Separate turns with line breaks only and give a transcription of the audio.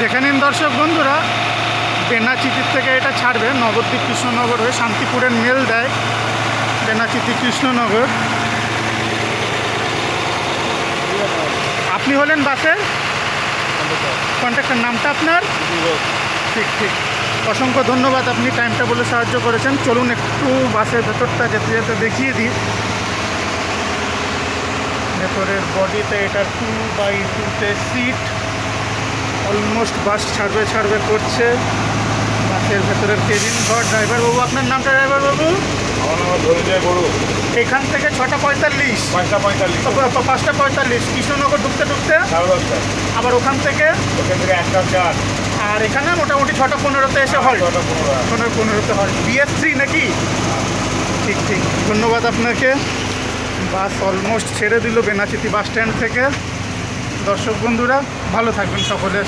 দেখে নিন দর্শক বন্ধুরা, বেনাচিতির থেকে এটা ছাড়বে নবদ্বীপ কৃষ্ণনগর হয়ে শান্তিপুরের মেল দেয় বেনাচিতি কৃষ্ণনগর। আপনি হলেন বাসের কন্ট্রাক্টর, নামটা আপনার? ঠিক ঠিক, অসংখ্য ধন্যবাদ, আপনি টাইমটা বলে সাহায্য করেছেন। চলুন একটু বাসের ভেতরটা যেতে যেতে দেখিয়ে দিই। ভেতরের বডিতে এটা 2x2 সিট, অলমোস্ট বাস ছাড়বে করছে। বাসের ভেতরের কেবিন ঘর। ড্রাইভার বাবু, আপনার নামটা ড্রাইভার বাবু? এখান থেকে 6:45, 5:45 কৃষ্ণনগর ঢুকতে ঢুকতে আবার ওখান থেকে
1:04,
আর এখানে মোটামুটি 6:15-তে এসে হয়, 15:15-তে হয়। BS3 নাকি? ঠিক ঠিক, ধন্যবাদ আপনাকে। বাস অলমোস্ট ছেড়ে দিল বেনাচিতি বাস স্ট্যান্ড থেকে। দর্শক বন্ধুরা ভালো থাকবেন সকলে।